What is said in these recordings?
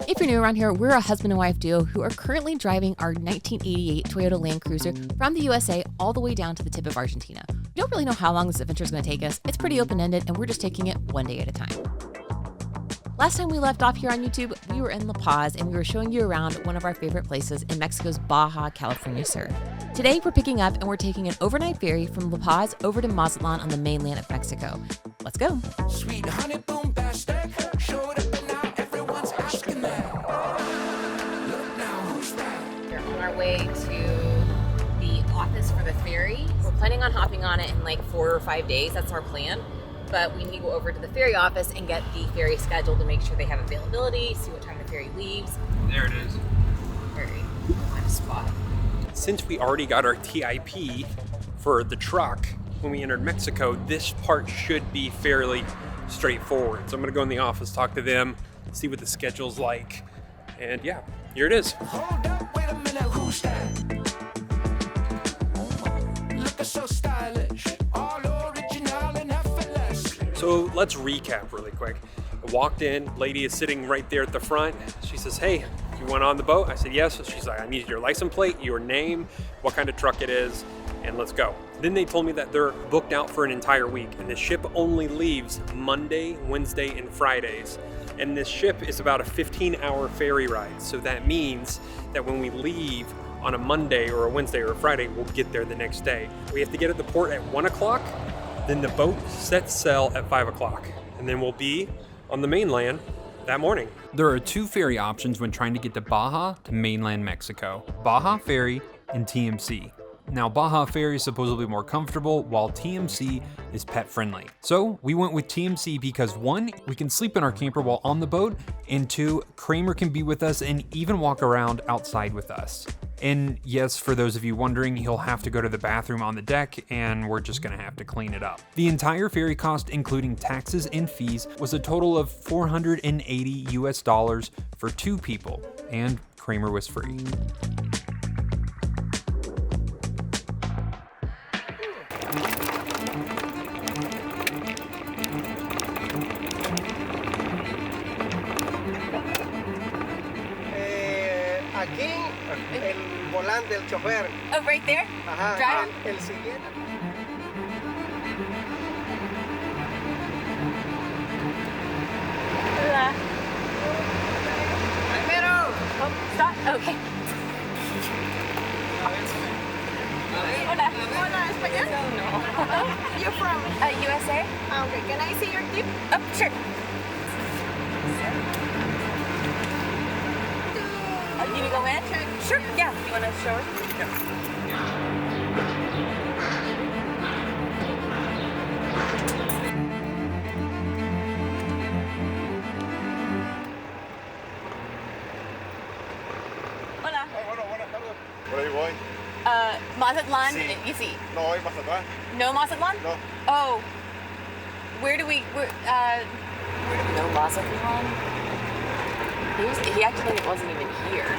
If you're new around here, we're a husband and wife duo who are currently driving our 1988 Toyota Land Cruiser from the USA all the way down to the tip of Argentina. We don't really know how long this adventure is going to take us. It's pretty open-ended, and we're just taking it one day at a time. Last time we left off here on YouTube, we were in La Paz, and we were showing you around one of our favorite places in Mexico's Baja, California Sur. Today, we're picking up, and we're taking an overnight ferry from La Paz over to Mazatlán on the mainland of Mexico. Let's go. Sweet honey bombastic, showed up and now everyone's asking that. Look now, who's that? We're on our way to the office for the ferry. We're planning on hopping on it in like 4 or 5 days. That's our plan. But we need to go over to the ferry office and get the ferry scheduled to make sure they have availability, see what time the ferry leaves. There it is. Ferry, find a spot. Since we already got our TIP for the truck when we entered Mexico, this part should be fairly straightforward. So I'm gonna go in the office, talk to them, see what the schedule's like. And yeah, here it is. Hold up, wait a minute, who's that? Looking so stylish, all original and effortless. So let's recap really quick. I walked in, lady is sitting right there at the front. She says, hey, you want on the boat? I said, yes. She's like, I need your license plate, your name, what kind of truck it is, and let's go. Then they told me that they're booked out for an entire week, and the ship only leaves Monday, Wednesday, and Fridays. And this ship is about a 15-hour ferry ride. So that means that when we leave on a Monday or a Wednesday or a Friday, we'll get there the next day. We have to get at the port at 1 o'clock, then the boat sets sail at 5 o'clock, and then we'll be on the mainland that morning. There are 2 ferry options when trying to get to Baja to mainland Mexico: Baja Ferry and TMC. Now, Baja Ferry is supposedly more comfortable, while TMC is pet friendly. So we went with TMC because 1, we can sleep in our camper while on the boat, and 2, Kramer can be with us and even walk around outside with us. And yes, for those of you wondering, he'll have to go to the bathroom on the deck, and we're just gonna have to clean it up. The entire ferry cost, including taxes and fees, was a total of $480 US for 2 people, and Kramer was free. Aquí, el volante del chofer. Oh, right there? Ajá. Drive? El siguiente. Hola. Primero. Oh, stop. Okay. Hola. Hola, ¿español? No. You're from? USA? Okay, can I see your tip? Oh, sure. You need to go in? Sure. Yeah. You want to show her? Hola. Bueno, buenas tardes. Por ahí voy. Mazatlán. Sí. You see? No, voy más atrás. No Mazatlán? No. Oh. Where do we go Mazatlán? He acted like it wasn't even here.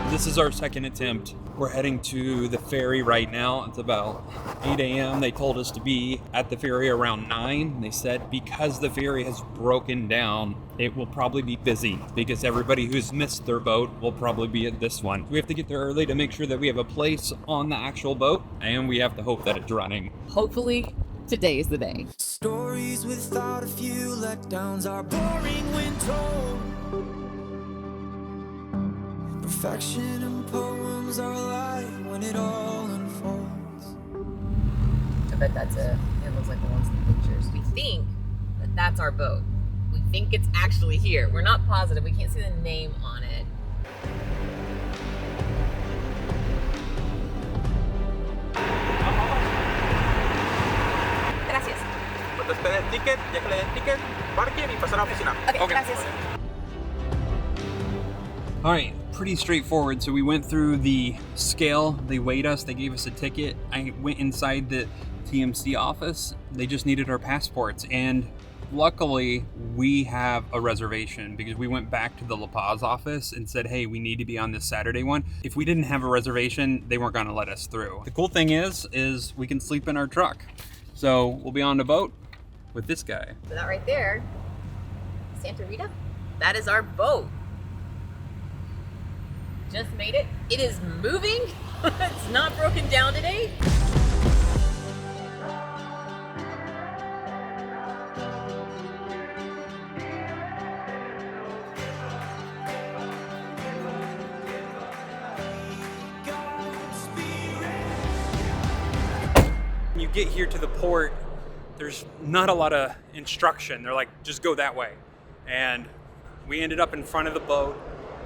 This is our second attempt. We're heading to the ferry right now. It's about 8 a.m. They told us to be at the ferry around 9. They said because the ferry has broken down, it will probably be busy because everybody who's missed their boat will probably be at this one. We have to get there early to make sure that we have a place on the actual boat, and we have to hope that it's running. Hopefully, today is the day. Stories without a few letdowns are boring when told. Perfection and poems are alive when it all unfolds. I bet it looks like the ones in the pictures. We think that that's our boat. We think it's actually here. We're not positive. We can't see the name on it. Gracias. Cuando esté el ticket, ya que le den ticket, parquen y pasen a la oficina. Okay, gracias. All right, pretty straightforward. So we went through the scale. They weighed us. They gave us a ticket. I went inside the TMC office. They just needed our passports, and Luckily, we have a reservation because we went back to the La Paz office and said, hey, we need to be on this Saturday one. If we didn't have a reservation, they weren't going to let us through. The cool thing is we can sleep in our truck. So we'll be on the boat with this guy. So that right there, Santa Rita, that is our boat. Just made it. It is moving. It's not broken down today. When you get here to the port, there's not a lot of instruction. They're like, just go that way. And we ended up in front of the boat.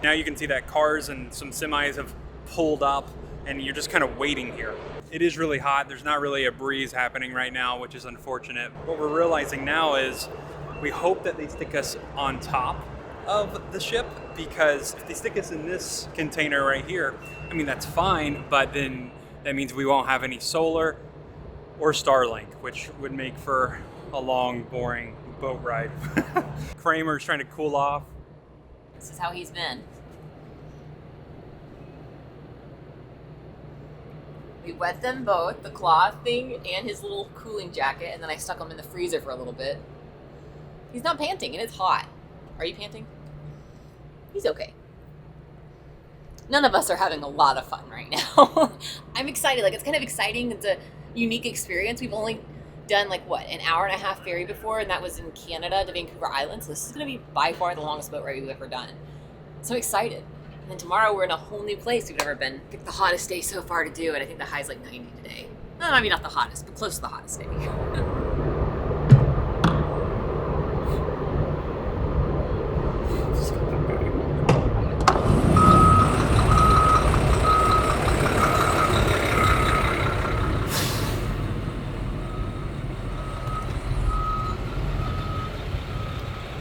Now you can see that cars and some semis have pulled up and you're just kind of waiting here. It is really hot. There's not really a breeze happening right now, which is unfortunate. What we're realizing now is we hope that they stick us on top of the ship, because if they stick us in this container right here, I mean, that's fine, but then that means we won't have any solar or Starlink, which would make for a long, boring boat ride. Kramer's trying to cool off. This is how he's been. We wet them both, the cloth thing and his little cooling jacket, and then I stuck him in the freezer for a little bit. He's not panting, and it's hot. Are you panting? He's okay. None of us are having a lot of fun right now. I'm excited. Like, it's kind of exciting. It's a unique experience. We've only done like what, an hour and a half ferry before, and that was in Canada to Vancouver Island. So this is going to be by far the longest boat ride we've ever done. So excited. And then tomorrow we're in a whole new place we've never been. Picked the hottest day so far to do, and I think the high's like 90 today. No, maybe not the hottest, but close to the hottest day.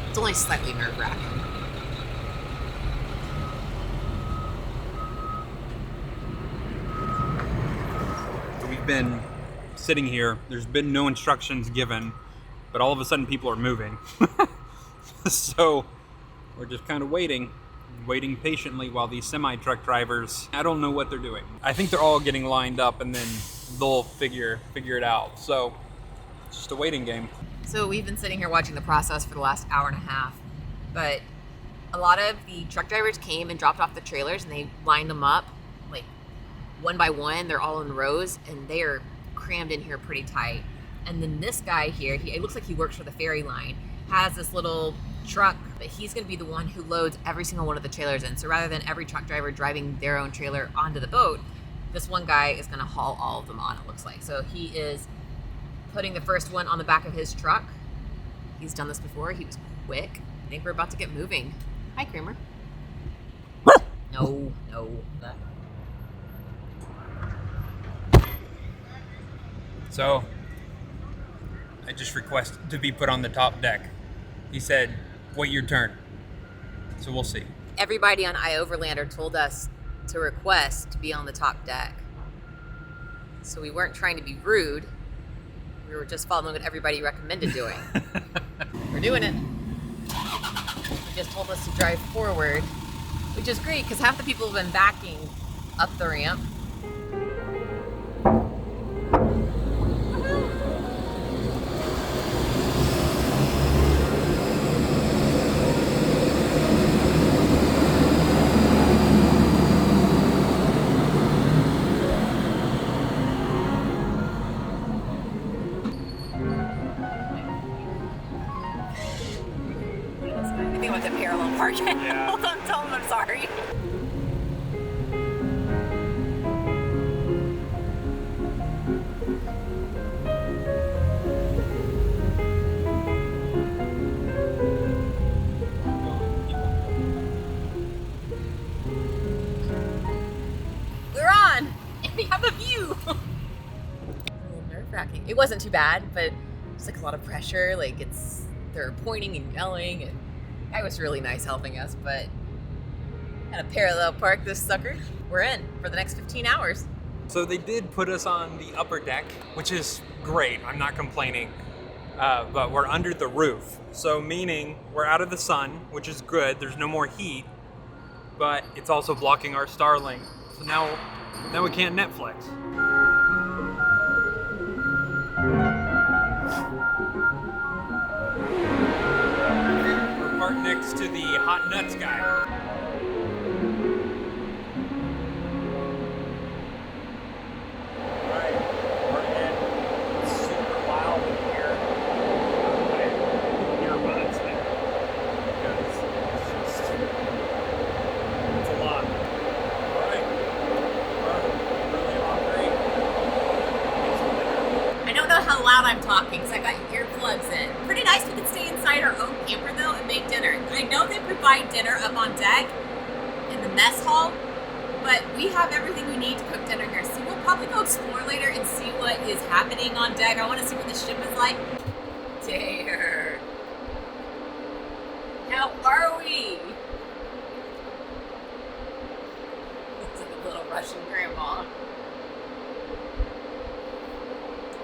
It's only slightly nerve-wracking. We've been sitting here. There's been no instructions given, but all of a sudden people are moving. So we're just kind of waiting patiently while these semi-truck drivers, I don't know what they're doing. I think they're all getting lined up and then they'll figure it out. So it's just a waiting game. So we've been sitting here watching the process for the last hour and a half, but a lot of the truck drivers came and dropped off the trailers and they lined them up like one by one. They're all in rows and they are crammed in here pretty tight. And then this guy here, it looks like he works for the ferry line, has this little truck, but he's going to be the one who loads every single one of the trailers in. So rather than every truck driver driving their own trailer onto the boat, this one guy is going to haul all of them on, it looks like. So he is putting the first one on the back of his truck. He's done this before. He was quick. I think we're about to get moving. Hi, Kramer. No. So I just request to be put on the top deck. He said, wait your turn. So we'll see. Everybody on Overlander told us to request to be on the top deck. So we weren't trying to be rude. We were just following what everybody recommended doing. We're doing it. They just told us to drive forward, which is great because half the people have been backing up the ramp. I think I went to parallel parking. Yeah. Hold on, tell them I'm sorry. We're on, and we have a view. A little nerve-wracking. It wasn't too bad, but it's like a lot of pressure. Like they're pointing and yelling, and guy was really nice helping us, but had to parallel park this sucker. We're in for the next 15 hours. So they did put us on the upper deck, which is great. I'm not complaining. but we're under the roof. So meaning we're out of the sun, which is good. There's no more heat, but it's also blocking our Starlink. So now we can't Netflix. We're parked next to the hot nuts guy. I'm talking because I got earplugs in. Pretty nice. We can stay inside our own camper though and make dinner. I know they provide dinner up on deck in the mess hall, but we have everything we need to cook dinner here. So we'll probably go explore later and see what is happening on deck. I want to see what the ship is like. Dare. How are we? Looks like a little Russian grandma.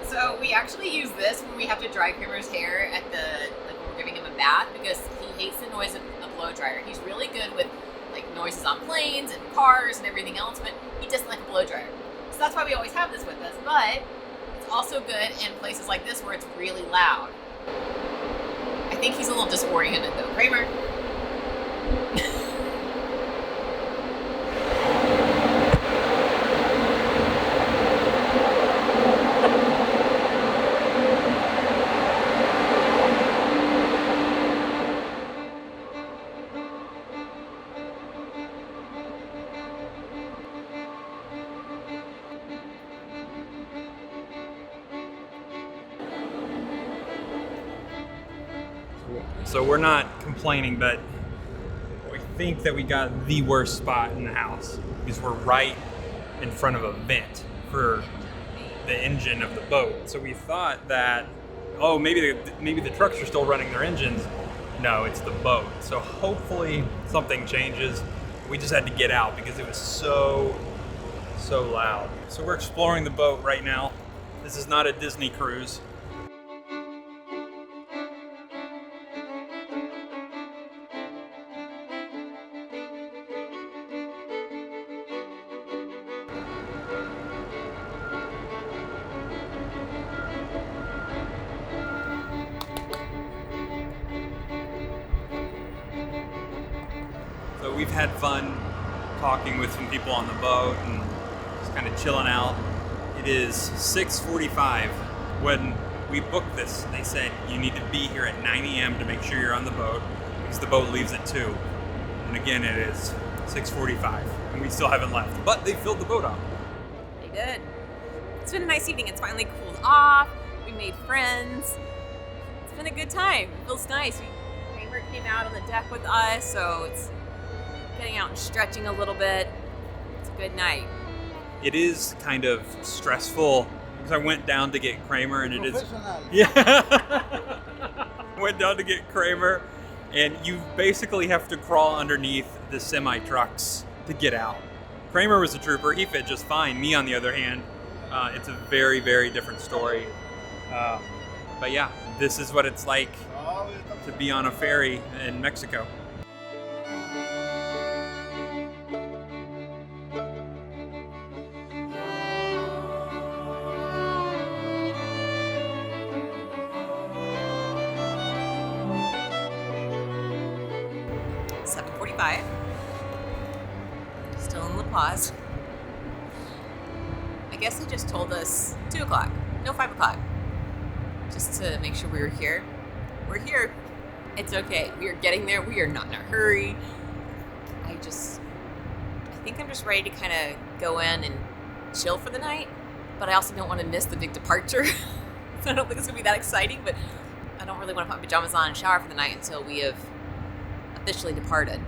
So we actually use this when we have to dry Kramer's hair at when we're giving him a bath, because he hates the noise of a blow dryer. He's really good with like noises on planes and cars and everything else, but he doesn't like a blow dryer. So that's why we always have this with us. But it's also good in places like this where it's really loud. I think he's a little disoriented though. Kramer. So we're not complaining, but we think that we got the worst spot in the house because we're right in front of a vent for the engine of the boat. So we thought that, oh, maybe the trucks are still running their engines. No, it's the boat. So hopefully something changes. We just had to get out because it was so loud. So we're exploring the boat right now. This is not a Disney cruise. So we've had fun talking with some people on the boat and just kind of chilling out. It is 6:45. When we booked this, they said you need to be here at 9 a.m. to make sure you're on the boat because the boat leaves at 2. And again, it is 6:45 and we still haven't left, but they filled the boat up. They did. It's been a nice evening. It's finally cooled off. We made friends. It's been a good time. It feels nice. Kramer came out on the deck with us, so it's getting out and stretching a little bit. It's a good night. It is kind of stressful because I went down to get Kramer and it is... Professional. Yeah. Went down to get Kramer and you basically have to crawl underneath the semi-trucks to get out. Kramer was a trooper. He fit just fine. Me, on the other hand, it's a very, very different story. But yeah, this is what it's like to be on a ferry in Mexico. Still in La Paz. I guess they just told us 2 o'clock. No, 5 o'clock. Just to make sure we were here. We're here. It's okay. We are getting there. We are not in a hurry. I think I'm just ready to kind of go in and chill for the night. But I also don't want to miss the big departure. So I don't think it's going to be that exciting. But I don't really want to put my pajamas on and shower for the night until we have officially departed.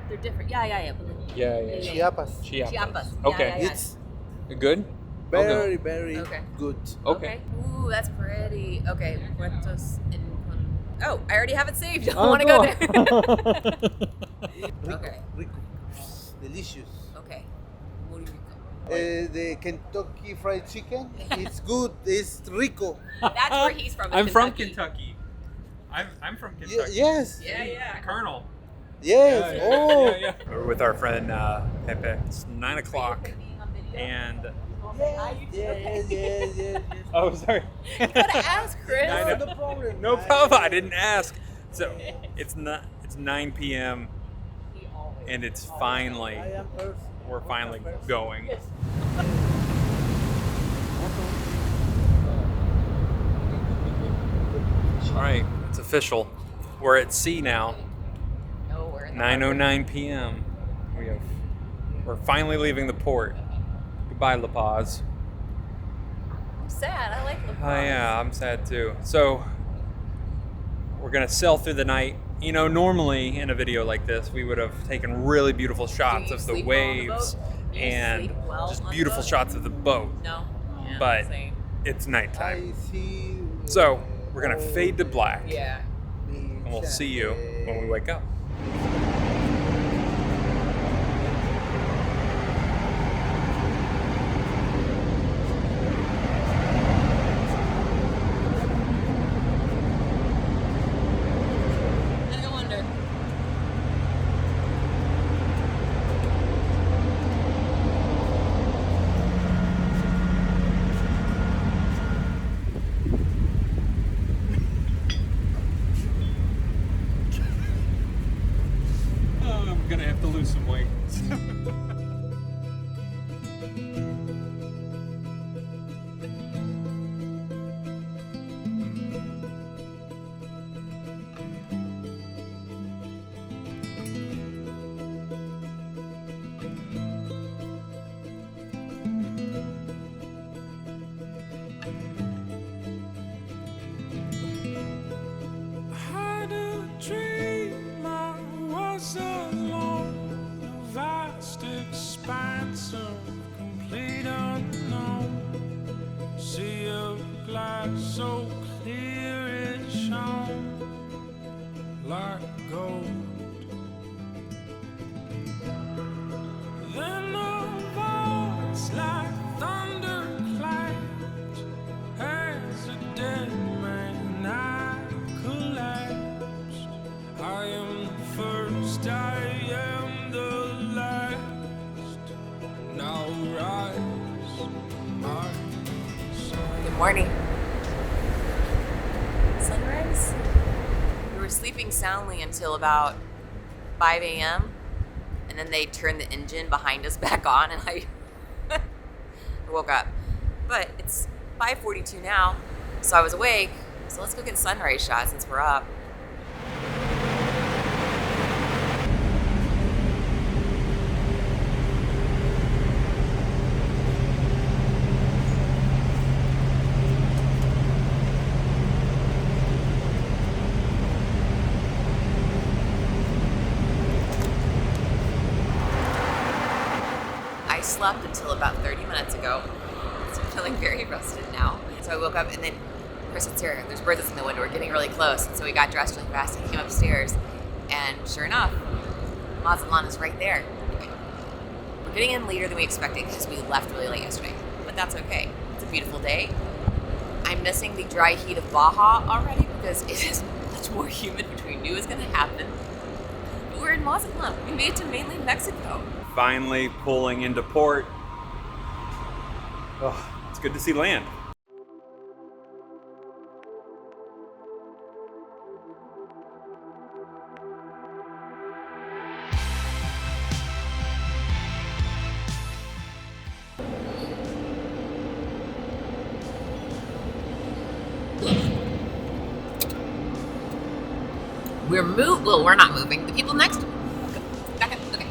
They're different. Yeah. Yeah. Chiapas. Chiapas. Okay. Yeah. It's Good? very, very Okay. good. Okay. Ooh, that's pretty. Okay. Oh, I already have it saved. I want to go there. Rico, Okay. rico. Delicious. Okay. Muy rico. The Kentucky Fried Chicken. It's good. It's rico. That's where he's from. I'm from Kentucky. I'm from Kentucky. Yes. Yeah. Colonel. Yes. Oh. We're with our friend Pepe. It's 9 o'clock, and Yes. oh, sorry. You gotta ask Chris. I know. No problem. No problem. I didn't ask. So it's 9 p.m. and it's finally we're finally going. All right, it's official. We're at sea now. No, we're in the 9:09 p.m. We're finally leaving the port. Goodbye, La Paz. I'm sad. I like La Paz. Oh yeah, I'm sad too. So we're gonna sail through the night. You know, normally in a video like this, we would have taken really beautiful shots you of the sleep well on the waves boat? Do you and sleep well just on the beautiful boat? shots of the boat. No. Yeah, But same. it's nighttime. I see. So we're gonna fade to black, Yeah. and we'll see you when we wake up. I wonder. Oh, I'm gonna have to lose some weight. Had a dream I was alone, a vast expanse of complete unknown. Sea of glass so clear it shone like gold. Then a voice like thunder clapped as a dead man I collapsed. I am the first, I am the last. Now rise, my son. Good morning. Sunrise? We were sleeping soundly until about 5 a.m. and then they turned the engine behind us back on and I woke up. But it's 5:42 now, so I was awake. So let's go get sunrise shots since we're up. I slept until about 30 minutes ago, so I'm feeling very rested now. So I woke up and then Chris said, Sarah, there's birds in the window, we're getting really close. And so we got dressed really fast and came upstairs, and sure enough, Mazatlán is right there. We're getting in later than we expected because we left really late yesterday, but that's okay. It's a beautiful day. I'm missing the dry heat of Baja already because it is much more humid, which we knew was going to happen. But we're in Mazatlán. We made it to mainland Mexico. Finally pulling into port. Oh, it's good to see land. Well, we're not moving. The people next to me. Back up. Okay.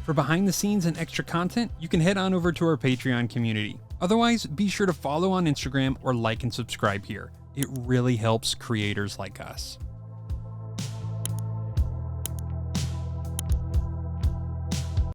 For behind the scenes and extra content, you can head on over to our Patreon community. Otherwise, be sure to follow on Instagram or like and subscribe here. It really helps creators like us.